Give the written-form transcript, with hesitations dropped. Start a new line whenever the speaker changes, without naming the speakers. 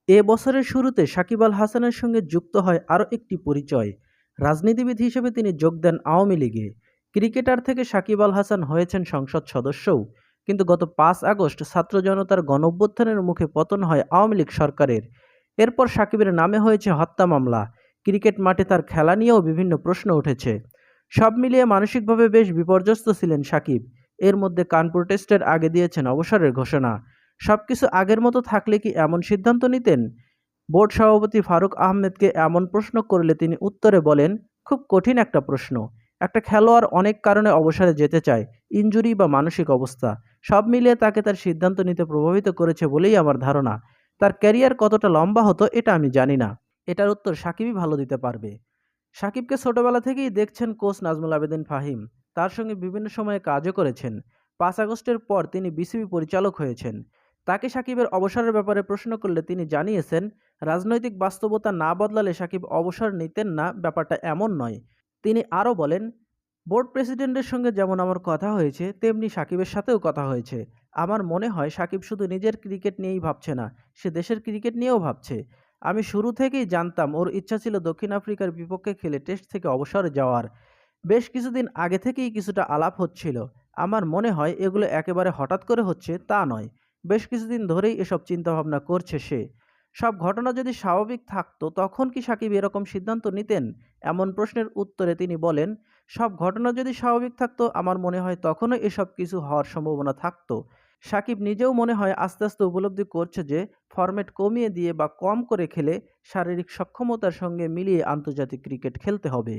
এ বছরের শুরুতে সাকিব আল হাসানের সঙ্গে যুক্ত হয় আরও একটি পরিচয়। রাজনীতিবিদ হিসেবে তিনি যোগ দেন আওয়ামী লীগে। ক্রিকেটার থেকে সাকিব আল হাসান হয়েছেন সংসদ সদস্যও। কিন্তু গত ৫ আগস্ট ছাত্র জনতার গণঅভ্যুত্থানের মুখে পতন হয় আওয়ামী লীগ সরকারের। এরপর সাকিবের নামে হয়েছে হত্যা মামলা। ক্রিকেট মাঠে তার খেলা নিয়েও বিভিন্ন প্রশ্ন উঠেছে। সব মিলিয়ে মানসিকভাবে বেশ বিপর্যস্ত ছিলেন সাকিব। এর মধ্যে কানপুর টেস্টের আগে দিয়েছেন অবসরের ঘোষণা। সবকিছু আগের মতো থাকলে কি এমন সিদ্ধান্ত নিতেন? বোর্ড সভাপতি ফারুক আহমেদকে এমন প্রশ্ন করলে তিনি উত্তরে বলেন, খুব কঠিন একটা প্রশ্ন। একটা খেলোয়াড় অনেক কারণে অবসরে যেতে চায়, ইনজুরি বা মানসিক অবস্থা। সব মিলিয়ে তাকে তার সিদ্ধান্ত নিতে প্রভাবিত করেছে বলেই আমার ধারণা। তার ক্যারিয়ার কতটা লম্বা হতো এটা আমি জানি না। এটার উত্তর সাকিবই ভালো দিতে পারবে। সাকিবকে ছোটবেলা থেকেই দেখছেন কোচ নাজমুল আবেদিন ফাহিম। তার সঙ্গে বিভিন্ন সময়ে কাজও করেছেন। ৫ আগস্টের পর তিনি বিসিবি পরিচালক হয়েছেন। তাকে সাকিবের অবসরের ব্যাপারে প্রশ্ন করলে তিনি জানিয়েছেন, রাজনৈতিক বাস্তবতা না বদলালে সাকিব অবসর নিতেন না, ব্যাপারটা এমন নয়। তিনি আরও বলেন, বোর্ড প্রেসিডেন্টের সঙ্গে যেমন আমার কথা হয়েছে, তেমনি সাকিবের সাথেও কথা হয়েছে। আমার মনে হয় সাকিব শুধু নিজের ক্রিকেট নিয়েই ভাবছে না, সে দেশের ক্রিকেট নিয়েও ভাবছে। আমি শুরু থেকেই জানতাম ওর ইচ্ছা ছিল দক্ষিণ আফ্রিকার বিপক্ষে খেলে টেস্ট থেকে অবসরে যাওয়ার। বেশ কিছুদিন আগে থেকেই কিছুটা আলাপ হচ্ছিল। আমার মনে হয় এগুলো একেবারে হঠাৎ করে হচ্ছে তা নয়। বেশ কিছুদিন ধরেই এসব চিন্তাভাবনা করছে সে। সব ঘটনা যদি স্বাভাবিক থাকতো তখন কি সাকিব এরকম সিদ্ধান্ত নিতেন? এমন প্রশ্নের উত্তরে তিনি বলেন, সব ঘটনা যদি স্বাভাবিক থাকতো আমার মনে হয় তখনও এসব কিছু হওয়ার সম্ভাবনা থাকতো। সাকিব নিজেও মনে হয় আস্তে আস্তে উপলব্ধি করছে যে ফরম্যাট কমিয়ে দিয়ে বা কম করে খেলে শারীরিক সক্ষমতার সঙ্গে মিলিয়ে আন্তর্জাতিক ক্রিকেট খেলতে হবে।